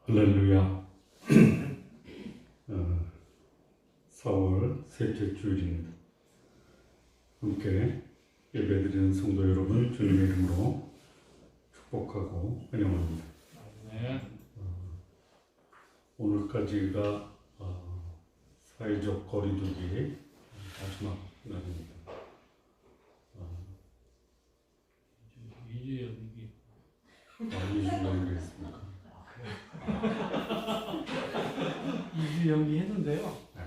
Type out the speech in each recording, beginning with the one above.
할렐루야. 4월 셋째 주일입니다. 함께 예배드리는 성도 여러분, 주님의 이름으로 축복하고 환영합니다. 오늘까지가 사회적 거리두기 마지막 날입니다. 2주 연기. 2주 연기했습니까? 2주 연기했는데요. 네.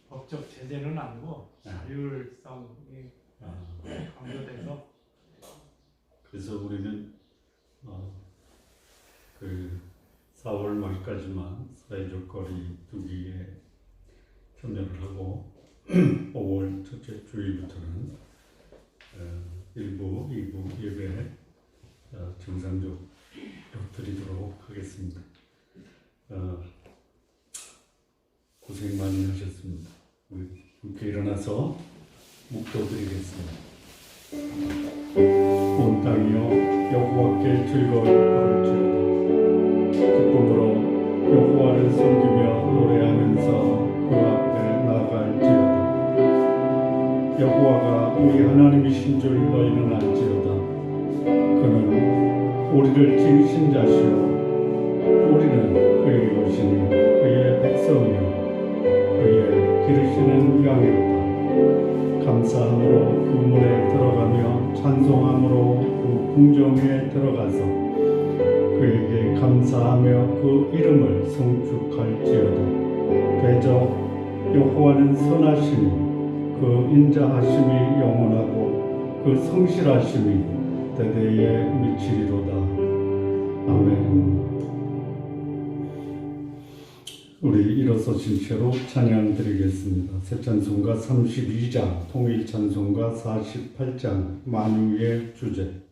법적 제재는 아니고 자율성이 강조돼서. 그래서 우리는 그 4월 말까지만 사회적 거리두기에 참여를 하고 5월 첫째 주일부터는 1부, 2부 예배 정상적으로 드리도록 하겠습니다. 고생 많이 하셨습니다. 우리 함께 일어나서 묵도드리겠습니다. 온 땅이여 여호와께 즐거이 부를지어다. 기쁨으로 여호와를 섬기며 노래하면서 그 앞에 나아갈지어다. 여호와가 우리 하나님이신 줄 너희는 알지어다. 그는 우리를 지으신 자시요 우리는 그의 것이니 그의 백성이요 그의 기르시는 양이로다. 감사함으로 그 문에 들어가며 찬송함으로 그 궁정에 들어가서 그에게 감사하며 그 이름을 성축할지어다. 대저 여호와는 선하시니 그 인자하심이 영원하고 그 성실하심이 대대에 미치리로다. 아멘. 우리 일어서신 채로 찬양 드리겠습니다. 새 찬송가 32장, 통일 찬송가 48장, 만유의 주제.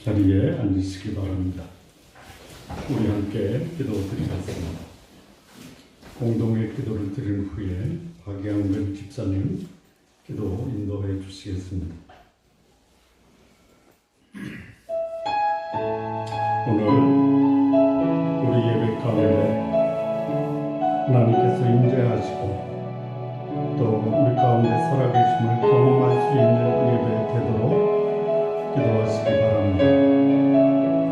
자리에 앉으시기 바랍니다. 우리 함께 기도드리겠습니다. 공동의 기도를 드린 후에 박양근 집사님 기도 인도해 주시겠습니다. 오늘 우리 예배 가운데 하나님께서 임재하시고 또 우리 가운데 살아계심을 경험할 수 있는 예배 되도록 기도하시기 바랍니다.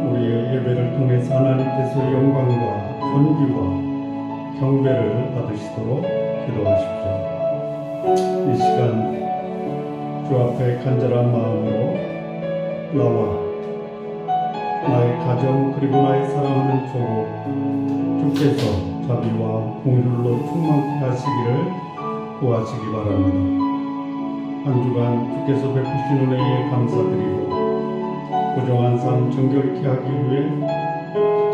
우리의 예배를 통해서 하나님께서 영광과 존귀와 경배를 받으시도록 기도하십시오. 이 시간 주 앞에 간절한 마음으로 나와 나의 가정 그리고 나의 사랑하는 조국 주께서 자비와 공율로 충만케 하시기를 구하시기 바랍니다. 한 주간 주께서 베푸신 은혜에 감사드리고 부정한 삶 정결케 하기 위해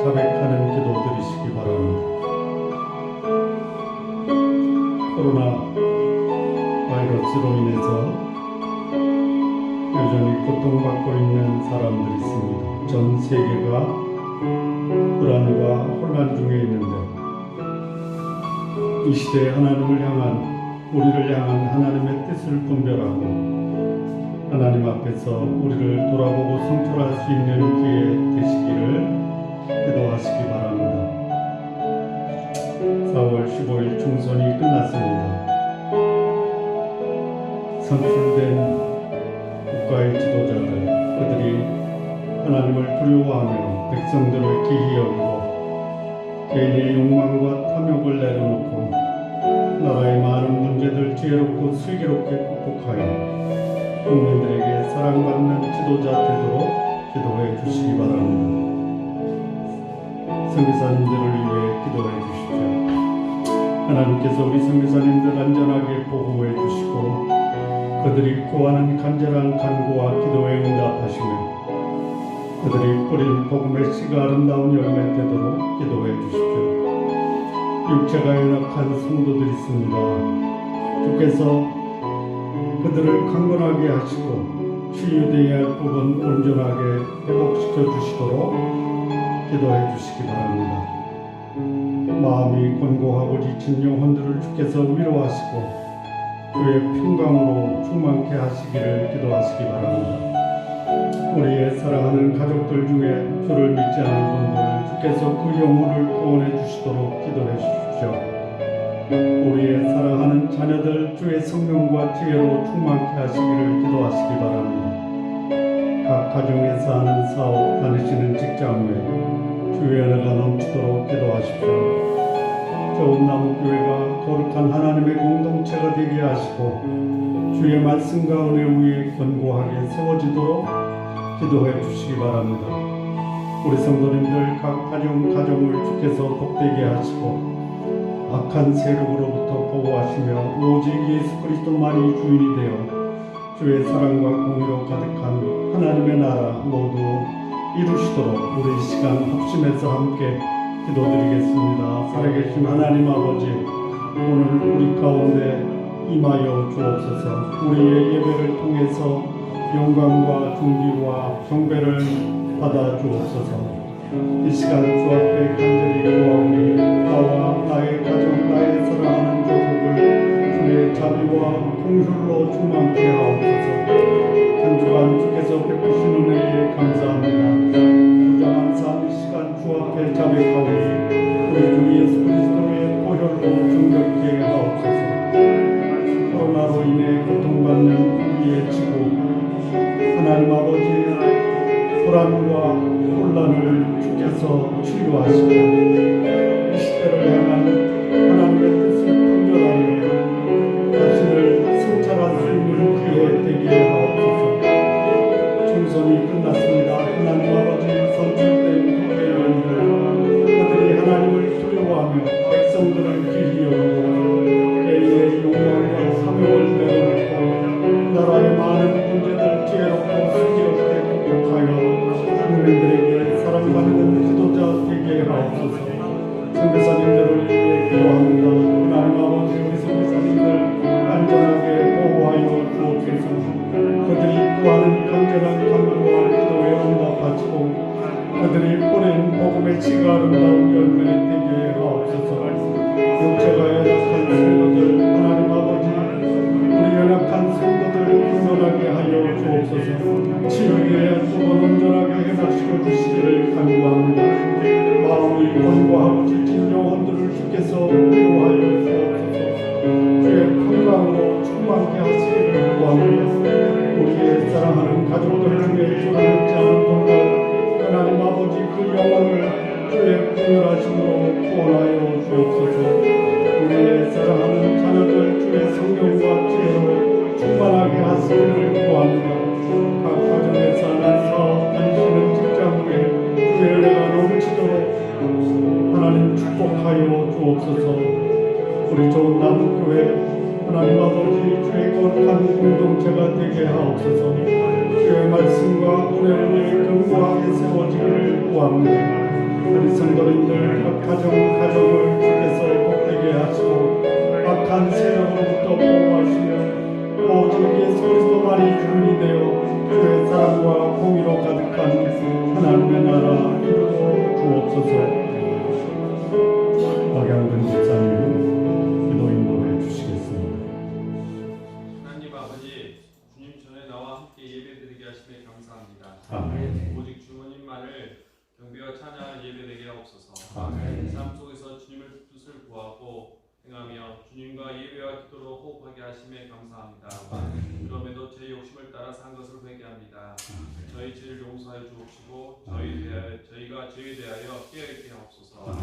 자백하는 기도 드리시기 바랍니다. 코로나 바이러스로 인해서 여전히 고통받고 있는 사람들이 있습니다. 전 세계가 불안과 혼란 중에 있는데 이 시대에 우리를 향한 하나님의 뜻을 분별하고 하나님 앞에서 우리를 돌아보고 성찰할 수 있는 기회 되시기를 기도하시기 바랍니다. 4월 15일 총선이 끝났습니다. 선출된 국가의 지도자들, 그들이 하나님을 두려워하며 백성들을 기히 여기고 개인의 욕망과 탐욕을 내려놓고 나라의 많은 문제들 지혜롭고 슬기롭게 극복하여 국민들에게 사랑받는 지도자 되도록 기도해 주시기 바랍니다. 선교사님들을 위해 기도해 주십시오. 하나님께서 우리 선교사님들 안전하게 보호해 주시고 그들이 구하는 간절한 간구와 기도에 응답하시며 그들이 뿌린 복음의 씨가 아름다운 열매 되도록 기도해 주십시오. 육체가 연약한 성도들이 있습니다. 주께서 그들을 강건하게 하시고 치유되어야 할 부분 온전하게 회복시켜 주시도록 기도해 주시기 바랍니다. 마음이 곤고하고 지친 영혼들을 주께서 위로하시고 주의 평강으로 충만케 하시기를 기도하시기 바랍니다. 우리의 사랑하는 가족들 중에 주를 믿지 않은 분들 주께서 그 영혼을 구원해 주시도록 기도해 주십시오. 우리의 사랑하는 자녀들 주의 성령과 지혜로 충만케 하시기를 기도하시기 바랍니다. 각 가정에서 하는 사업, 다니시는 직장 외 주의 은혜가 넘치도록 기도하십시오. 저온나무교회가 거룩한 하나님의 공동체가 되게 하시고 주의 말씀과 은혜 위에 견고하게 세워지도록 기도해 주시기 바랍니다. 우리 성도님들 각 가정을 주께서 복되게 하시고 악한 세력으로부터 보호하시며 오직 예수 그리스도만이 주인이 되어 주의 사랑과 공의로 가득한 하나님의 나라 모두 이루시도록 우리 이 시간 합심해서 함께 기도드리겠습니다. 살아계신 하나님 아버지, 오늘 우리 가운데 임하여 주옵소서. 우리의 예배를 통해서 영광과 존귀와 경배를 받아 주옵소서. 이 시간 주 앞에 간절히 구하오니 나와 나의 가족, 나의 사랑하는 조국을 주의 자비와 공술로 충만케 하옵소서. 한 주간 주께서 베푸신 은혜에 감사합니다. 부정한 삶 이 시간 주 앞에 자백하오니 우리 주 예수 그리스도의 보혈로 정결케 하옵소서. 코로나로 인해 고통받는 우리의 지구 하나님 아버지, 불안과 혼란을 주께서 치유하시고 이 시대를 향한 하나님의 뜻을 분별하며 자신을 성찰할 수 있는 기회 되게 하옵소서. 총선이 끝났습니다. 하나님 아버지, 선출된 국회의원들 그들이 하나님을 두려워하며 백성들을 기히 여기고 개인의 욕망과 사명을 내려놓고 나라의 많은 문제들 지혜롭고 슬기롭게 극복하여 국민들에게 사랑받는 지도자 되게 하옵소서. 선교사님들을 위해 기도합니다. 하나님 아버지, 우리 선교사님들 안전하게 보호하여 주옵소서. 그들이 구하는 간절한 간구와 기도에 응답하시고 그들이 뿌린 복음의 씨가 아름다운 열매 되게 하옵소서. 육체가 연약한 성도들 하나님 아버지, 우리 연약한 성도들 분별하게 하여 주옵소서. 치유의 부분 온전하게 회복시켜 주시기를 간구합니다. 마음이 권고하고 지친 영혼들을 주께서 위로하여 주옵소서. 주의 평강으로 충만케 하시기를 구합니다. 우리의 사랑하는 가족들 중에 주를 믿지 않은 분들 하나님 아버지, 그 영혼을 주의 분별하심으로 구원하여 주옵소서. 우리의 사랑하는 자녀들 주의 성령과 지혜로 충만하게 하시기를 구합니다. 각 가정에서 하는 사업, 다니시는 직장 외 주의 주옵소서. 우리 좋은 남교회 하나님 아버지 주의 거룩한 공동체가 되게 하옵소서. 주의 말씀과 은혜를 견고하게 세워지기를 구합니다. 우리 성도님들 각 가정을 주께서 복되게 하시고 악한 세력으로부터 보호하시며 오직 예수 그리스도만이 주인이 되어 주의 사랑과 공의로 가득한 하나님의 나라 이루어 주옵소서. 박양근 집사님 기도 인도해 주시겠습니다. 하나님 아버지, 주님 전에 나와 함께 예배드리게 하심에 감사합니다. 아멘. 오직 주님만을 경배와 찬양하는 예배되게 하옵소서. 아멘. 삶 속에서 주님을 뜻을 구하고 행하며 주님과 예배와 기도로 호흡하게 하심에 감사합니다. 그럼에도 제 욕심을 따라 산 것을 회개합니다. 저희 죄를 용서하여 주옵시고 저희가 죄에 대하여 깨어있게 하옵소서.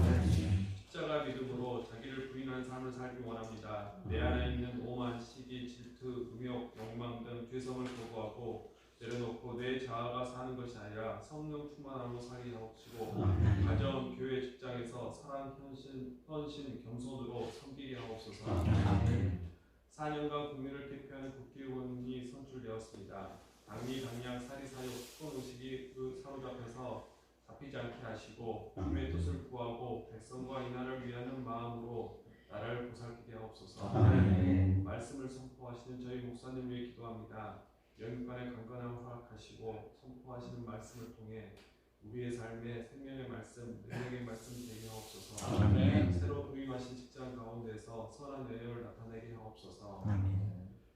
십자가 믿음으로 자기를 부인한 삶을 살기 원합니다. 내 안에 있는 오만, 시기, 질투, 음욕, 욕망 등 죄성을 거부하고 내려놓고 내 자아가 사는 것이 아니라 성령 충만함으로 살게 하옵시고 가정, 교회, 직장에서 사랑, 헌신, 겸손으로 섬기게 하옵소서. 4년간 국민을 대표하는 국회의원이 선출되었습니다. 당리, 당량, 사리사욕, 속음의식이 그 사로잡혀서 잡히지 않게 하시고 주님의 뜻을 구하고 백성과 이 나라를 위하는 마음으로 나라를 보살피게 하옵소서. 말씀을 선포하시는 저희 목사님 위해 기도합니다. 영육간의 강건함을 허락하시고 선포하시는 말씀을 통해 우리의 삶에 생명의 말씀, 능력의 말씀 되게 하옵소서. 새로 부임하신 직장 가운데서 선한 내용을 나타내게 하옵소서.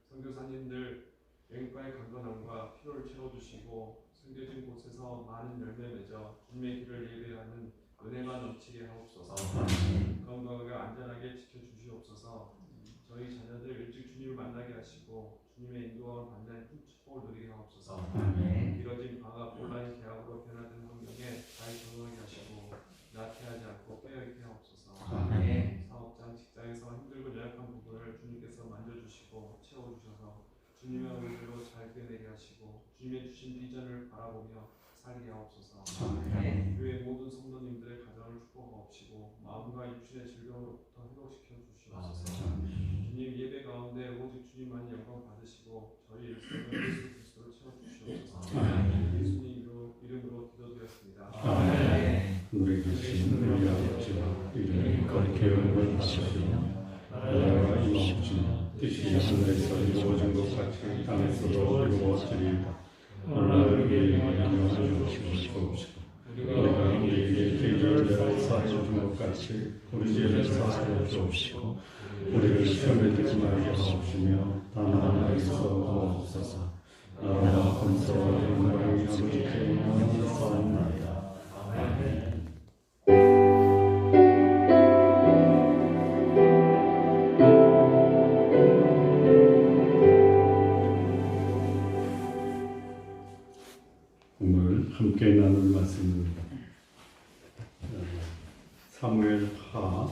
선교사님들 영육간의 강건함과 필요를 채워주시고 숨겨진 곳에서 많은 열매 맺어 주님의 길을 예배하는 은혜가 넘치게 하옵소서. 건강하게 안전하게 지켜주시옵소서. 저희 자녀들 일찍 주님을 만나게 하시고 주님의 인도함을 받는 큰 축복을 누리게 하옵소서. 길어진 방학, 온라인 개학으로 변화된 환경에 잘 적응하게 하시고 나태하지 않고 깨어있게 하옵소서. 사업장, 직장에서 힘들고 연약한 부분을 주님께서 만져주시고 채워주셔서 주님의 의지로 잘 되내게 하시고 주님의 주신 비전을 바라보며 살게 하옵소서. 교회 모든 성도님들의 가정을 축복하옵시고 마음과 육신의 질병으로부터 회복시켜 주시옵소서. 주님 예배 가운데 오직 주님만이 영광 받으시고 저희 일생을 예수 그리스도로 채워주시옵소서. 예수님 이름으로 기도드렸습니다. 우리 계신 우리 아버지와 이름이 거룩히 여겨주시옵시고 나라가 임하옵시며 뜻이 하늘에서 이루어진 것 같이 땅에서도 이루어지리이다. 오늘 우리에게 양육하여 주시옵시고 우리가 우리에게 죄를 사하여 준 것 같이 우리 죄를 사하여 주옵시고 우리를 시험에 들지 말게 하옵시며 다만 하나님께서 구하옵소서. 나라와 권세와 영광이 아버지께 영원하옵나이다. 아멘. 오늘 함께 나눌 말씀입니다. 사무엘하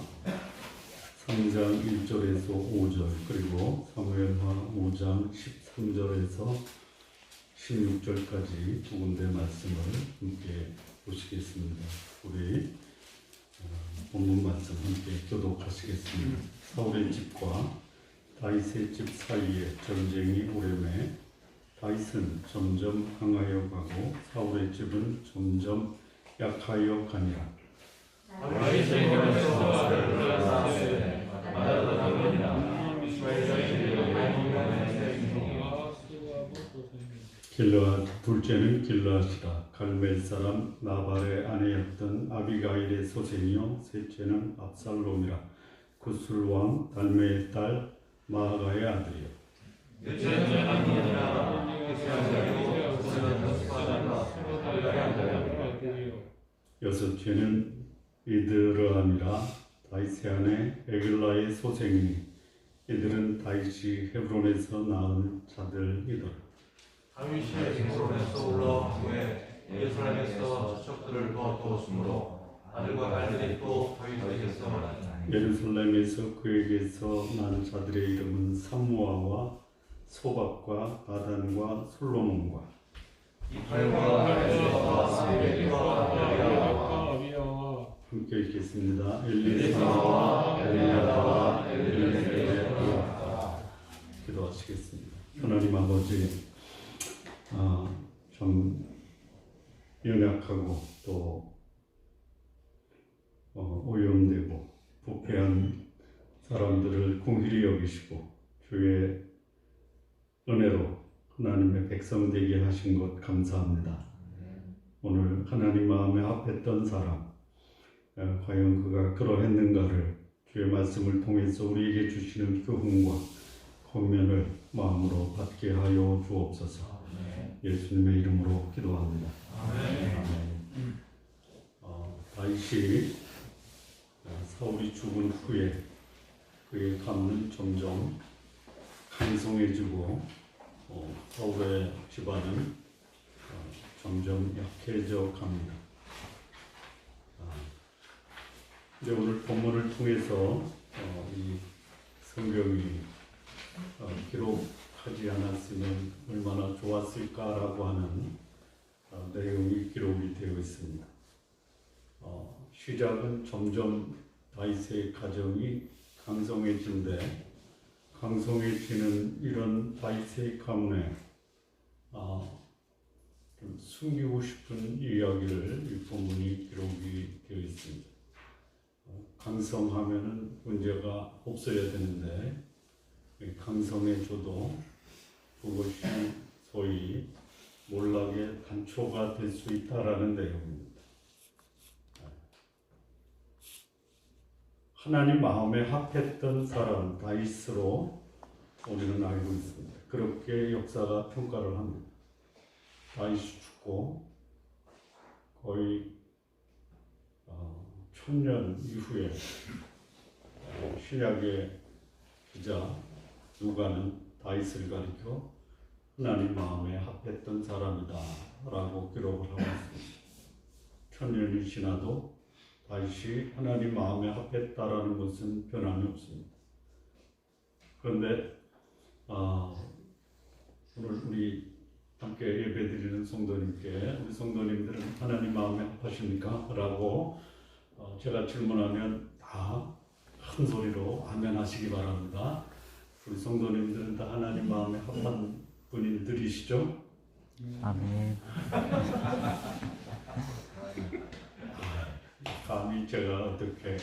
3장 1절에서 5절 그리고 사무엘하 5장 13절에서 16절까지 두 군데 말씀을 함께 보시겠습니다. 우리 본문 말씀 함께 교독하시겠습니다. 사울의 집과 다윗의 집 사이에 전쟁이 오래매 다윗은 점점 강하여 가고 사울의 집은 점점 약하여 가니라. 길르앗 둘째는 길르앗이라. 갈멜 사람 나발의 아내였던 아비가일의 소생이요 셋째는 압살롬이라. 구술 왕 달메의 딸 마아가의 아들이요. 여섯째는 이드르함이라. 다윗의 아내 에글라의 소생이니 이들은 다윗이 헤브론에서 낳은 자들이더라. 다윗이 헤브론에서 올라온 후에 예루살렘에서 척들을 도와주었으므로 아들과 딸들이 또 다윗에게서 나니 예루살렘에서 그에게서 난 자들의 이름은 삼무아와 소박과 나단과 솔로몬과 이팔과 함께 읽겠습니다. 엘리사와 엘리야다와 엘리야다와. 기도하시겠습니다. 하나님 아버지, 참 연약하고 또 오염되고 부패한 사람들을 긍휼히 여기시고 주의 은혜로 하나님의 백성 되게 하신 것 감사합니다. 오늘 하나님 마음에 합했던 사람, 과연 그가 그러했는가를 주의 말씀을 통해서 우리에게 주시는 교훈과 권면을 마음으로 받게 하여 주옵소서. 예수님의 이름으로 기도합니다. 아멘. 다윗이 사울이 죽은 후에 그의 감은 점점 강성해지고 사울의 집안은 점점 약해져 갑니다. 근데 오늘 본문을 통해서 이 성경이 기록하지 않았으면 얼마나 좋았을까라고 하는 내용이 기록이 되어 있습니다. 시작은 점점 다윗의 가정이 강성해진데 강성해지는 이런 다윗의 가문에 좀 숨기고 싶은 이야기를 이 본문이 기록이 되어 있습니다. 강성하면은 문제가 없어야 되는데 강성해져도 그것이 소위 몰락의 단초가 될 수 있다라는 내용입니다. 하나님 마음에 합했던 사람 다윗으로 우리는 알고 있습니다. 그렇게 역사가 평가를 합니다. 다윗이 죽고 거의 1000년 이후에 신약의 기자 누가는 다윗을 가리켜 하나님 마음에 합했던 사람이다 라고 기록을 하고 있습니다. 1000년이 지나도 다윗이 하나님 마음에 합했다라는 것은 변함이 없습니다. 그런데 오늘 우리 함께 예배드리는 성도님께 우리 성도님들은 하나님 마음에 합하십니까? 라고 제가 질문하면 다 큰 소리로 아멘 하시기 바랍니다. 우리 성도님들은 다 하나님 마음에 합한 분들이시죠? 아멘. 감히 제가 어떻게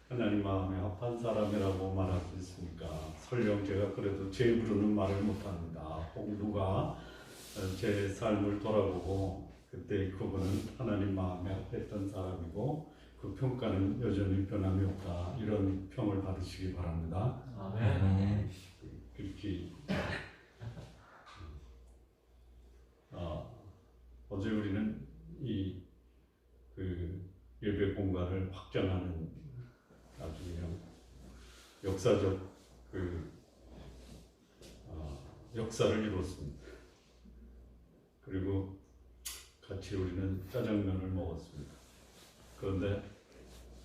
하나님 마음에 합한 사람이라고 말할 수 있습니까? 설령 제가 그래도 제 부르는 말을 못합니다. 혹 누가 제 삶을 돌아보고 그때 그분은 하나님 마음에 합했던 사람이고 그 평가는 여전히 변함이 없다. 이런 평을 받으시기 바랍니다. 아멘. 그렇게 어제 우리는 이 예배 공간을 확장하는 아주 그냥 역사적 역사를 이뤘습니다. 그리고 같이 우리는 짜장면을 먹었습니다. 그런데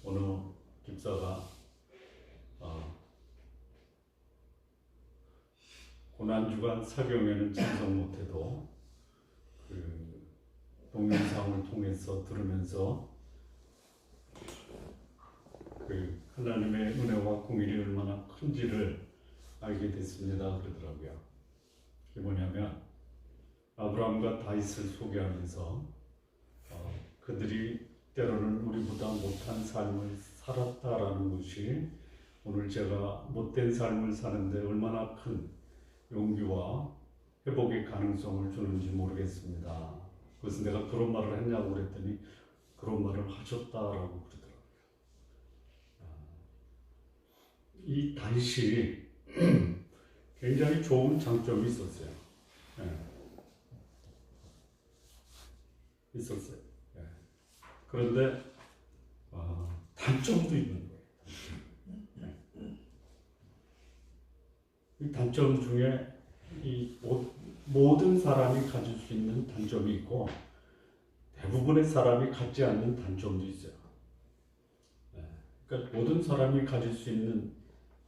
어느 집사가 고난주간 사경에는 참석 못해도 동영상을 통해서 들으면서 하나님의 은혜와 긍휼이 얼마나 큰지를 알게 됐습니다. 그러더라고요. 그게 뭐냐면 아브라함과 다윗을 소개하면서 그들이 때로는 우리보다 못한 삶을 살았다라는 것이 오늘 제가 못된 삶을 사는데 얼마나 큰 용기와 회복의 가능성을 주는지 모르겠습니다. 그래서 내가 그런 말을 했냐고 그랬더니 그런 말을 하셨다라고 그러더라고요. 이 다윗이 굉장히 좋은 장점이 있었어요. 있었어요. 그런데 단점도 있는 거예요. 이 단점 중에 이 모든 사람이 가질 수 있는 단점이 있고 대부분의 사람이 갖지 않는 단점도 있어요. 그러니까 모든 사람이 가질 수 있는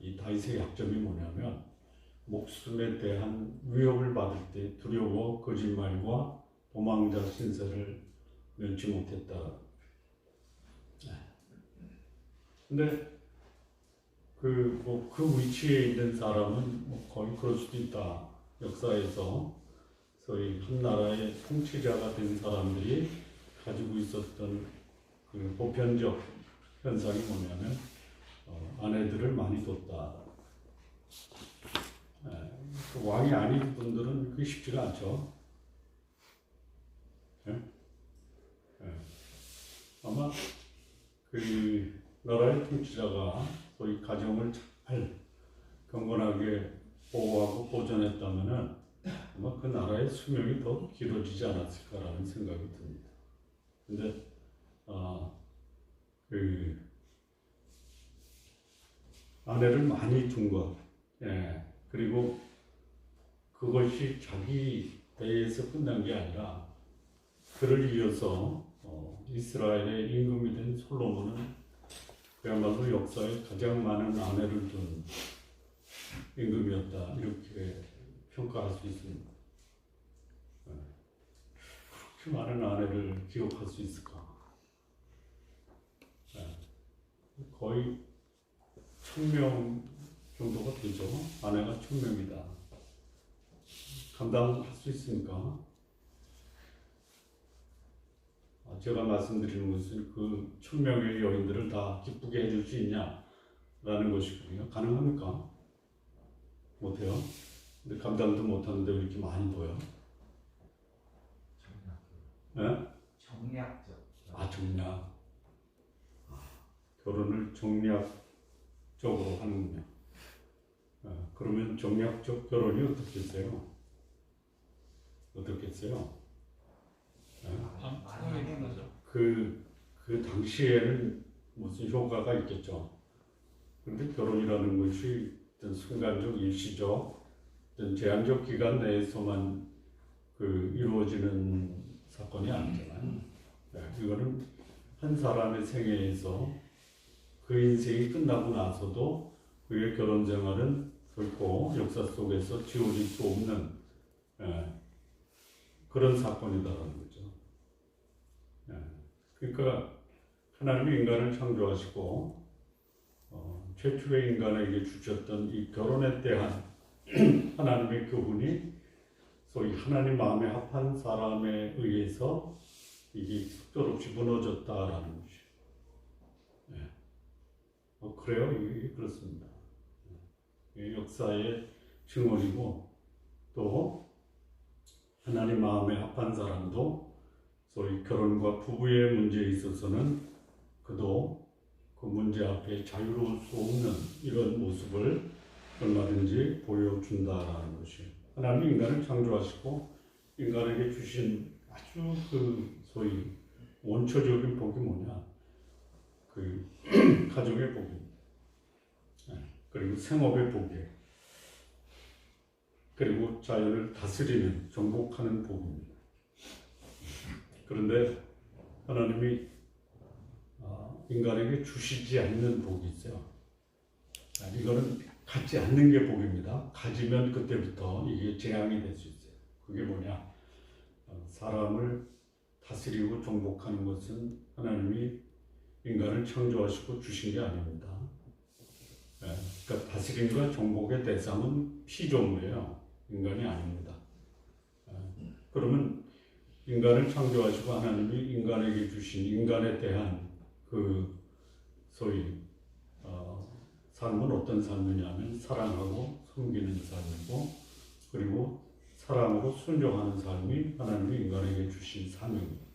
이 다윗의 약점이 뭐냐면 목숨에 대한 위협을 받을 때 두려워 거짓말과 도망자 신세를 면치 못했다. 근데 그 위치에 있는 사람은 뭐 거의 그럴 수도 있다. 역사에서 소위 한 나라의 통치자가 된 사람들이 가지고 있었던 그 보편적 현상이 뭐냐면 아내들을 많이 뒀다. 그 왕이 아닌 분들은 그게 쉽지가 않죠. 예? 예. 아마 그 나라의 통치자가 소위 가정을 잘 경건하게 보호하고 보존했다면은 아마 그 나라의 수명이 더 길어지지 않았을까라는 생각이 듭니다. 근데 그 아내를 많이 둔 것, 예. 그리고 그것이 자기 대에서 끝난 게 아니라 그를 이어서 이스라엘의 임금이 된 솔로몬은 그야말로 역사에 가장 많은 아내를 둔 임금이었다, 이렇게 평가할 수 있습니다. 그렇게 많은 아내를 기억할 수 있을까? 거의 1000명 정도가 되죠. 아내가 1000명이다. 감당할 수 있습니까? 제가 말씀드리는 것은 그 1000명의 여인들을 다 기쁘게 해줄 수 있냐라는 것이거든요. 가능합니까? 못해요. 근데 감당도 못하는데 왜 이렇게 많이 둬요? 네? 정략적. 정략. 결혼을 정략적으로 하는군요. 그러면 정략적 결혼이 어떻겠어요? 많이 하는 거죠. 그 당시에는 무슨 효과가 있겠죠. 그런데 결혼이라는 것이 어떤 순간적, 일시적, 어떤 제한적 기간 내에서만 이루어지는 사건이 아니잖아요. 이거는 한 사람의 생애에서 그 인생이 끝나고 나서도 그의 결혼 생활은 결코 역사 속에서 지워질 수 없는 그런 사건이다라는 거죠. 그러니까 하나님이 인간을 창조하시고 최초의 인간에게 주셨던 이 결혼에 대한 하나님의 교훈이 소위 하나님 마음에 합한 사람에 의해서 이게 속절없이 무너졌다라는 것이. 그래요? 이게 그렇습니다. 역사의 증언이고, 또 하나님 마음에 합한 사람도 소위 결혼과 부부의 문제에 있어서는 그도 그 문제 앞에 자유로울 수 없는 이런 모습을 얼마든지 보여준다라는 것이, 하나님이 인간을 창조하시고 인간에게 주신 아주 소위 원초적인 복이 뭐냐, 가정의 복입니다. 그리고 생업의 복이에요. 그리고 자연을 다스리는, 정복하는 복입니다. 그런데 하나님이 인간에게 주시지 않는 복이 있어요. 이거는 갖지 않는 게 복입니다. 가지면 그때부터 이게 재앙이 될 수 있어요. 그게 뭐냐? 사람을 다스리고 정복하는 것은 하나님이 인간을 창조하시고 주신 게 아닙니다. 그러니까 다스림과 정복의 대상은 피조물이에요. 인간이 아닙니다. 그러면 인간을 창조하시고 하나님이 인간에게 주신 인간에 대한 소위 삶은 어떤 삶이냐면 사랑하고 섬기는 삶이고, 그리고 사랑하고 순종하는 삶이 하나님이 인간에게 주신 사명입니다.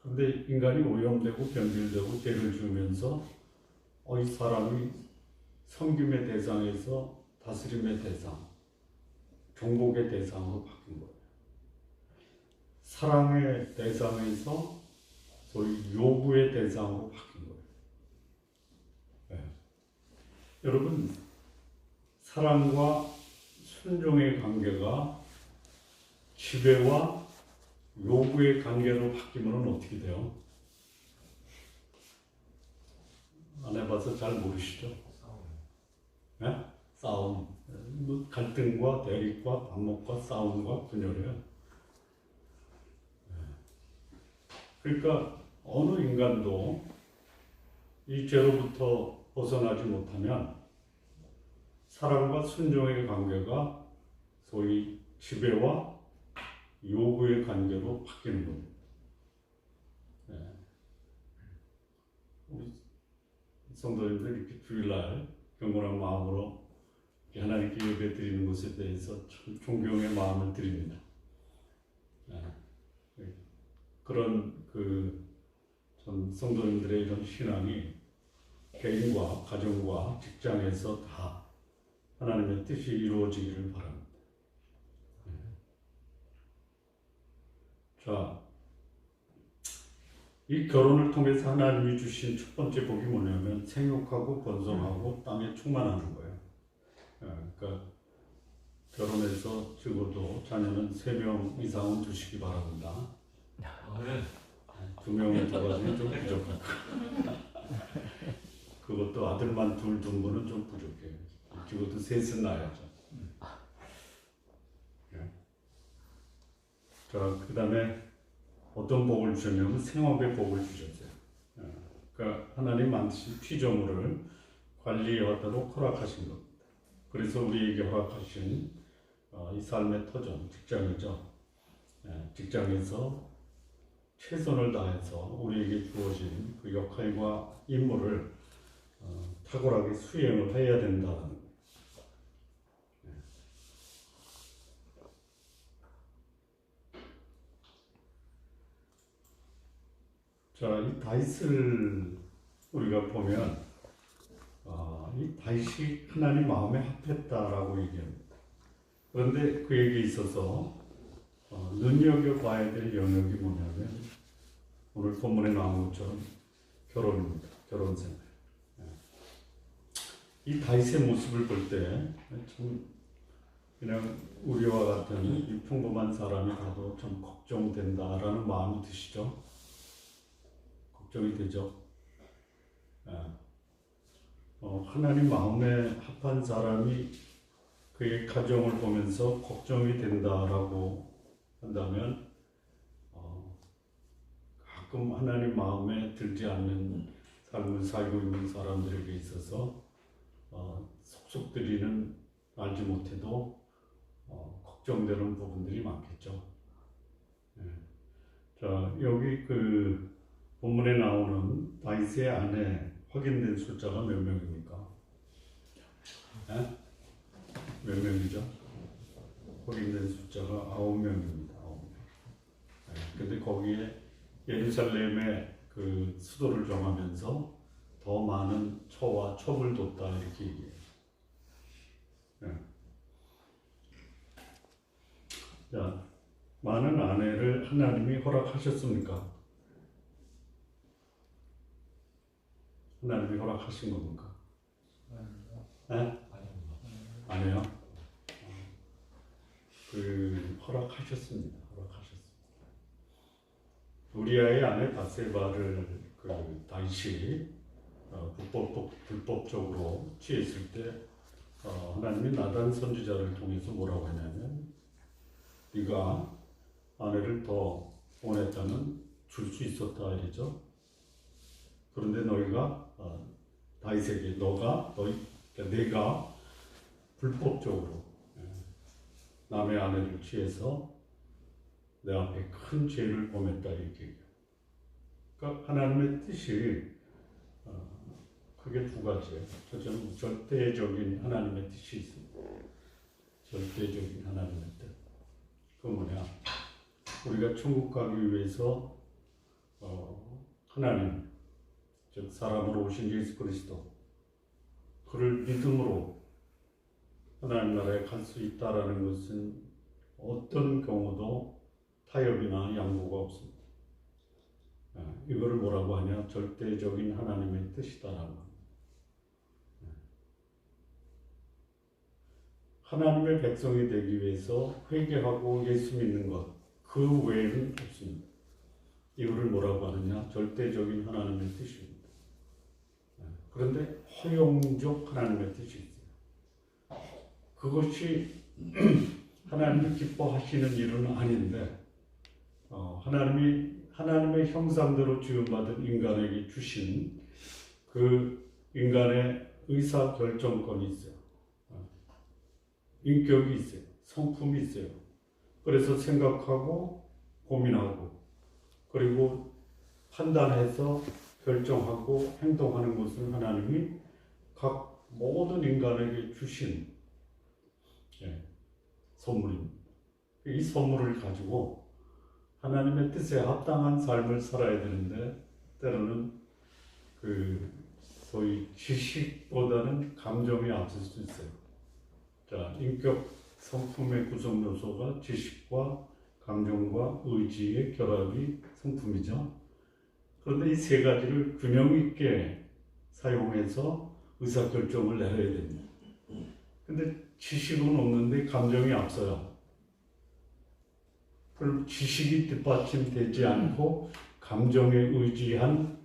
그런데 인간이 오염되고 변질되고 죄를 지으면서 이 사람이 섬김의 대상에서 다스림의 대상, 정복의 대상으로 바뀐 거예요. 사랑의 대상에서 소위 요구의 대상으로 바뀐 거예요. 여러분, 사랑과 순종의 관계가 지배와 요구의 관계로 바뀌면 어떻게 돼요? 안 해봐서 잘 모르시죠? 싸움. 갈등과 대립과 반목과 싸움과 분열이에요. 그러니까 어느 인간도 이 죄로부터 벗어나지 못하면 사랑과 순종의 관계가 소위 지배와 요구의 관계로 바뀌는 겁니다. 네. 우리 성도님들 이렇게 주일날 경건한 마음으로 하나님께 예배 드리는 것에 대해서 참 존경의 마음을 드립니다. 네. 그런 전 성도님들의 이런 신앙이 개인과 가정과 직장에서 다 하나님의 뜻이 이루어지기를 바랍니다. 자, 이 결혼을 통해서 하나님이 주신 첫 번째 복이 뭐냐면 생육하고 번성하고 땅에 충만하는 거예요. 그러니까 결혼해서 적어도 자녀는 3명 이상은 두시기 바랍니다. 2명은 더 가지면 좀 부족할 거예요. 그것도 아들만 둘 둔 거는 좀 부족해요. 적어도 3은 낳아야죠. 자, 그 다음에 어떤 복을 주셨냐면 생업의 복을 주셨어요. 그러니까 하나님 만드신 피조물을 관리하도록 허락하신 겁니다. 그래서 우리에게 허락하신 이 삶의 터전, 직장이죠. 직장에서 최선을 다해서 우리에게 주어진 그 역할과 임무를 탁월하게 수행을 해야 된다는 거예요. 자, 이 다윗을 우리가 보면 이 다윗이 하나님 마음에 합했다라고 얘기합니다. 그런데 그에게 있어서 눈여겨봐야 될 영역이 뭐냐면 오늘 본문에 나온 것처럼 결혼입니다. 결혼 생활. 이 다윗의 모습을 볼 때 참 그냥 우리와 같은 이 평범한 사람이 봐도 참 걱정된다라는 마음이 드시죠? 걱정이 되죠? 하나님 마음에 합한 사람이 그의 가정을 보면서 걱정이 된다라고 한다면 가끔 하나님 마음에 들지 않는 삶을 살고 있는 사람들에게 있어서 속속들이는 알지 못해도 걱정되는 부분들이 많겠죠. 자, 여기 본문에 나오는 다윗의 아내 확인된 숫자가 몇 명입니까? 몇 명이죠? 확인된 숫자가 9명입니다. 9명. 근데 거기에 예루살렘의 그 수도를 정하면서 더 많은 처와 첩을 뒀다 이렇게 얘기해요. 자, 많은 아내를 하나님이 허락하셨습니까? 하나님이 허락하신 겁니까? 아니요. 허락하셨습니다. 우리아의 아내 바세바를 다윗이 불법적으로 취했을 때 하나님이 나단 선지자를 통해서 뭐라고 하냐면 네가 아내를 더 원했다면 줄 수 있었다 이러죠. 그런데 너희가 다윗에게 내가 불법적으로 남의 아내를 취해서 내 앞에 큰 죄를 범했다 이렇게 얘기해요. 그러니까 하나님의 뜻이 크게 두 가지예요. 첫째는 절대적인 하나님의 뜻이 있습니다. 절대적인 하나님의 뜻. 그건 뭐냐? 우리가 천국 가기 위해서 하나님, 즉 사람으로 오신 예수 그리스도 그를 믿음으로 하나님 나라에 갈 수 있다라는 것은 어떤 경우도 타협이나 양보가 없습니다. 이거를 뭐라고 하냐? 절대적인 하나님의 뜻이다라고 합니다. 하나님의 백성이 되기 위해서 회개하고 예수 믿는 것, 그 외에는 없습니다. 이거를 뭐라고 하느냐? 절대적인 하나님의 뜻입니다. 그런데 허용적 하나님의 뜻이 있어요. 그것이 하나님이 기뻐하시는 일은 아닌데 하나님이 하나님의 형상대로 지음받은 인간에게 주신 그 인간의 의사 결정권이 있어요. 인격이 있어요. 성품이 있어요. 그래서 생각하고 고민하고 그리고 판단해서 결정하고 행동하는 것은 하나님이 각 모든 인간에게 주신 선물입니다. 이 선물을 가지고 하나님의 뜻에 합당한 삶을 살아야 되는데 때로는 그 소위 지식보다는 감정이 앞설 수 있어요. 자, 인격 성품의 구성 요소가 지식과 감정과 의지의 결합이 성품이죠. 그런데 이 세 가지를 균형 있게 사용해서 의사결정을 내려야 됩니다. 근데 지식은 없는데 감정이 앞서요. 그럼 지식이 뒷받침되지 않고 감정에 의지한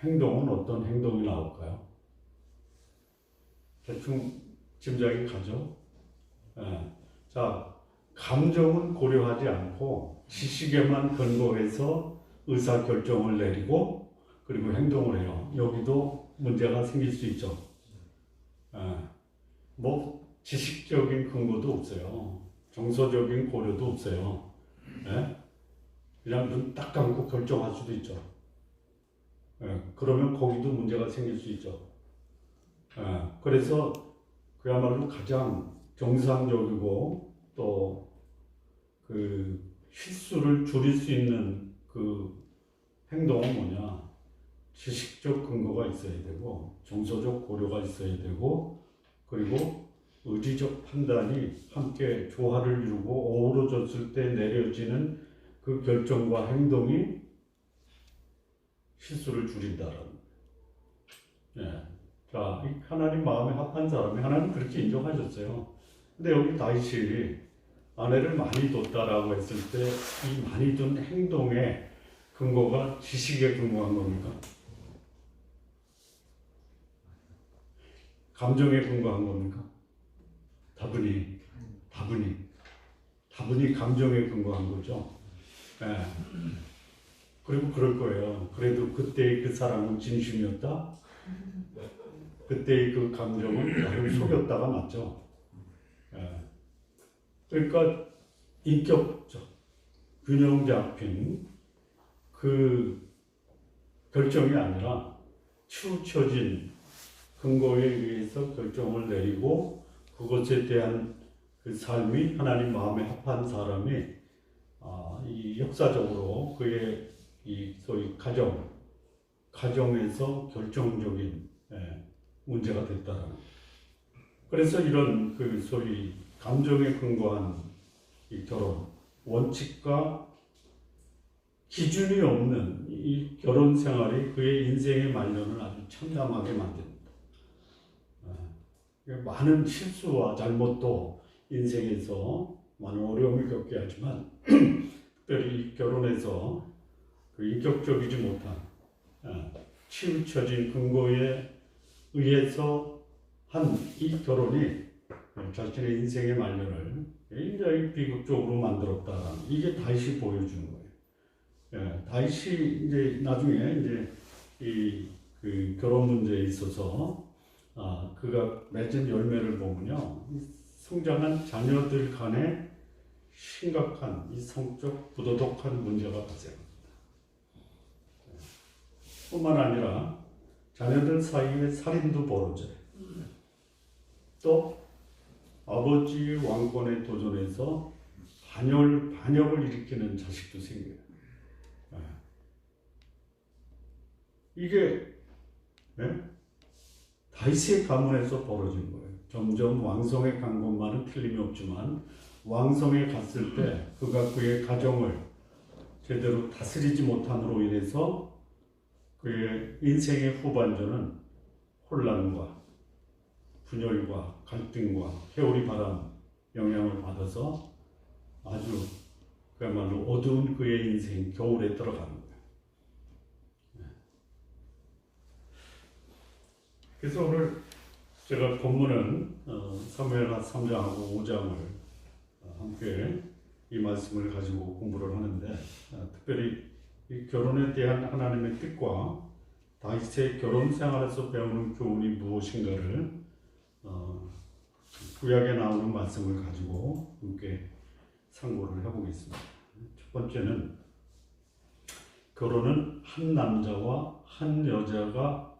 행동은 어떤 행동이 나올까요? 대충 짐작이 가죠? 자, 감정은 고려하지 않고 지식에만 근거해서 의사결정을 내리고 그리고 행동을 해요. 여기도 문제가 생길 수 있죠. 뭐 지식적인 근거도 없어요. 정서적인 고려도 없어요. 그냥 눈 딱 감고 결정할 수도 있죠. 그러면 거기도 문제가 생길 수 있죠. 그래서 그야말로 가장 정상적이고 또 그 실수를 줄일 수 있는 그 행동은 뭐냐? 지식적 근거가 있어야 되고 정서적 고려가 있어야 되고 그리고 의지적 판단이 함께 조화를 이루고 어우러졌을 때 내려지는 그 결정과 행동이 실수를 줄인다라는 거예요. 자, 하나님 마음에 합한 사람이 하나님 그렇게 인정하셨어요. 근데 여기 다윗이 아내를 많이 뒀다라고 했을 때 이 많이 둔 행동의 근거가 지식에 근거한 겁니까? 감정에 근거한 겁니까? 다분히 감정에 근거한 거죠. 그리고 그럴 거예요. 그래도 그때의 그 사랑은 진심이었다. 그때의 그 감정은 나를 속였다가 맞죠. 그러니까 인격적 균형 잡힌 그 결정이 아니라 치우쳐진 근거에 의해서 결정을 내리고 그것에 대한 그 삶이 하나님 마음에 합한 사람이 이 역사적으로 그의 이 소위 가정에서 결정적인 문제가 됐다라는 거예요. 그래서 이런 그 소위 감정에 근거한 이 결혼 원칙과 기준이 없는 이 결혼 생활이 그의 인생의 말년을 아주 참담하게 만듭니다. 많은 실수와 잘못도 인생에서 많은 어려움을 겪게 하지만 특별히 결혼에서 그 인격적이지 못한 치우쳐진 근거에 의해서 한 이 결혼이 자신의 인생의 말년을 굉장히 비극적으로 만들었다. 이게 다윗이 보여주는 거예요. 다윗이 이제 나중에 이제 그 결혼 문제에 있어서 그가 맺은 열매를 보면요, 성장한 자녀들 간에 심각한 이 성적 부도덕한 문제가 발생합니다. 뿐만 아니라 자녀들 사이에 살인도 벌어져요. 또 아버지의 왕권에 도전해서 반역을 일으키는 자식도 생겨요. 이게 다윗의 가문에서 벌어진 거예요. 점점 왕성에 간 것만은 틀림이 없지만 왕성에 갔을 때 그가 그의 가정을 제대로 다스리지 못함으로 인해서 그의 인생의 후반전은 혼란과 분열과 갈등과 회오리 바람 영향을 받아서 아주 그야말로 어두운 그의 인생 겨울에 들어가는 거예요. 그래서 오늘 제가 본문은 사무엘하 3장하고 5장을 함께 이 말씀을 가지고 공부를 하는데 특별히 이 결혼에 대한 하나님의 뜻과 다윗의 결혼 생활에서 배우는 교훈이 무엇인가를 구약에 나오는 말씀을 가지고 함께 상고를 해보겠습니다. 첫 번째는 결혼은 한 남자와 한 여자가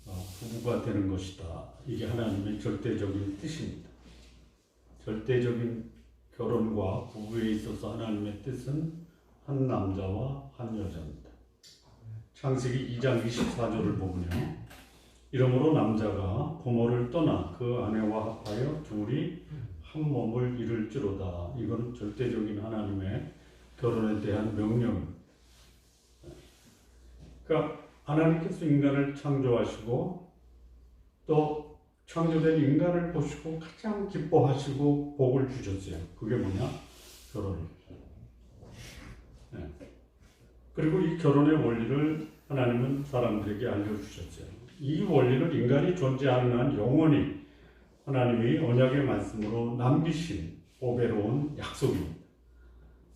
부부가 되는 것이다. 이게 하나님의 절대적인 뜻입니다. 절대적인 결혼과 부부에 있어서 하나님의 뜻은 한 남자와 한 여자입니다. 창세기 2장 24절을 보면요. 이러므로 남자가 부모를 떠나 그 아내와 합하여 둘이 한 몸을 이룰지로다. 이건 절대적인 하나님의 결혼에 대한 명령입니다. 그러니까 하나님께서 인간을 창조하시고 또 창조된 인간을 보시고 가장 기뻐하시고 복을 주셨어요. 그게 뭐냐? 결혼이죠. 네. 그리고 이 결혼의 원리를 하나님은 사람들에게 알려주셨어요. 이 원리를 인간이 존재하는 한 영원히 하나님이 언약의 말씀으로 남기신 보배로운 약속입니다.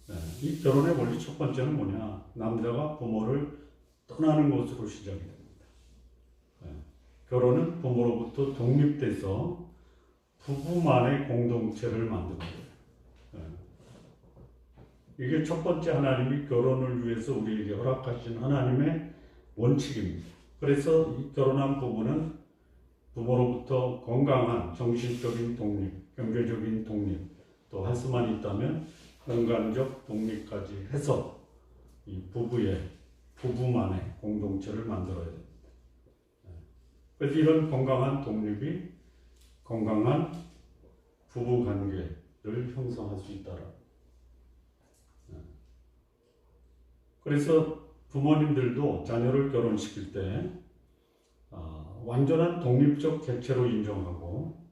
네. 이 결혼의 원리 첫 번째는 뭐냐? 남자가 부모를 떠나는 것으로 시작이 됩니다. 네. 결혼은 부모로부터 독립돼서 부부만의 공동체를 만듭니다. 네. 이게 첫 번째 하나님이 결혼을 위해서 우리에게 허락하신 하나님의 원칙입니다. 그래서 이 결혼한 부부는 부모로부터 건강한 정신적인 독립, 경제적인 독립, 또 할 수만 있다면 공간적 독립까지 해서 이 부부만의 공동체를 만들어야 됩니다. 그래서 이런 건강한 독립이 건강한 부부 관계를 형성할 수 있다라. 그래서 부모님들도 자녀를 결혼시킬 때 완전한 독립적 객체로 인정하고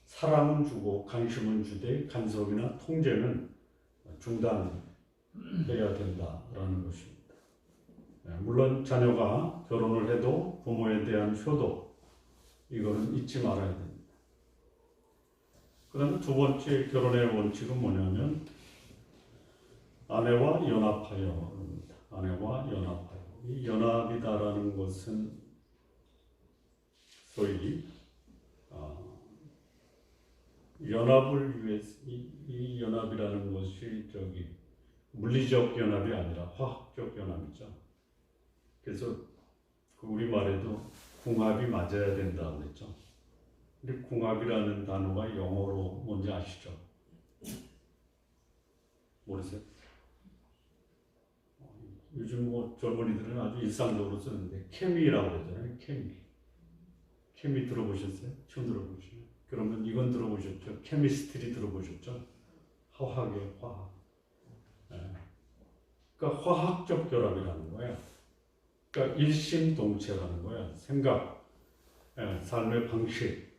사랑은 주고 관심은 주되 간섭이나 통제는 중단해야 된다라는 것입니다. 물론 자녀가 결혼을 해도 부모에 대한 효도 이거는 잊지 말아야 됩니다. 그 다음에 두 번째 결혼의 원칙은 뭐냐면 아내와 연합하여입니다. 아내와 연합하여. 이 연합이다라는 것은 소위 연합을 위해서 이 연합이라는 것이 물리적 연합이 아니라 화학적 연합이죠. 그래서 우리 말에도 궁합이 맞아야 된다 그랬죠. 근데 궁합이라는 단어가 영어로 뭔지 아시죠? 모르세요? 요즘 젊은이들은 아주 일상적으로 쓰는데 케미라고 그러잖아요. 케미 들어보셨어요? 처음 들어보시죠? 그러면 이건 들어보셨죠? 케미스트리 들어보셨죠? 화학의 화학. 그러니까 화학적 결합이라는 거예요. 그러니까 일심동체라는 거예요. 생각, 삶의 방식,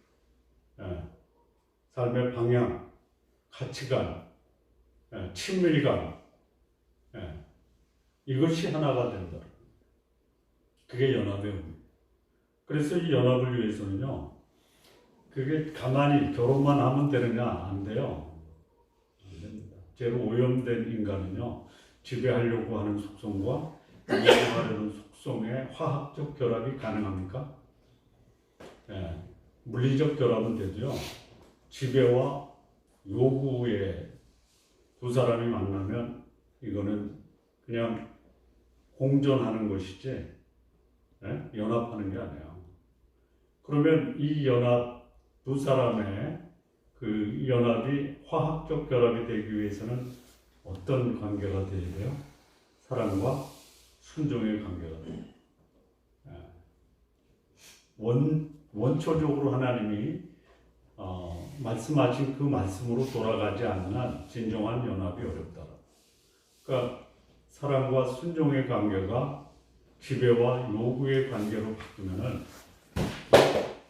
삶의 방향, 가치관, 친밀감, 이것이 하나가 된다. 그게 연합의 의미. 그래서 이 연합을 위해서는요, 그게 가만히 결혼만 하면 되느냐? 안 돼요. 안 됩니다. 죄로 오염된 인간은요, 지배하려고 하는 속성과 이용하려는 속성의 화학적 결합이 가능합니까? 물리적 결합은 되죠. 지배와 요구에 두 사람이 만나면 이거는 그냥 공존하는 것이지 연합하는 게 아니에요. 그러면 이 연합 두 사람의 그 연합이 화학적 결합이 되기 위해서는 어떤 관계가 되어야 돼요? 사랑과 순종의 관계가 돼요. 원초적으로 하나님이 말씀하신 그 말씀으로 돌아가지 않는 한 진정한 연합이 어렵다. 그러니까 사랑과 순종의 관계가 지배와 요구의 관계로 바뀌면은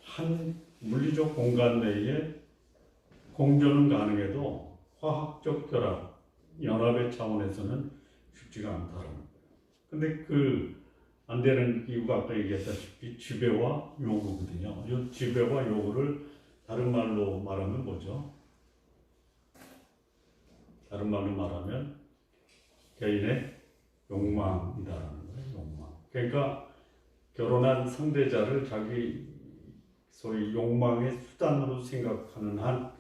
한 물리적 공간 내에 공존은 가능해도 화학적 결합, 연합의 차원에서는 쉽지가 않다는 거예요. 근데 안 되는 이유가 아까 얘기했다시피 지배와 요구거든요. 이 지배와 요구를 다른 말로 말하면 뭐죠? 다른 말로 말하면 개인의 욕망이다라는 거예요. 욕망. 그러니까 결혼한 상대자를 자기 소위 욕망의 수단으로 생각하는 한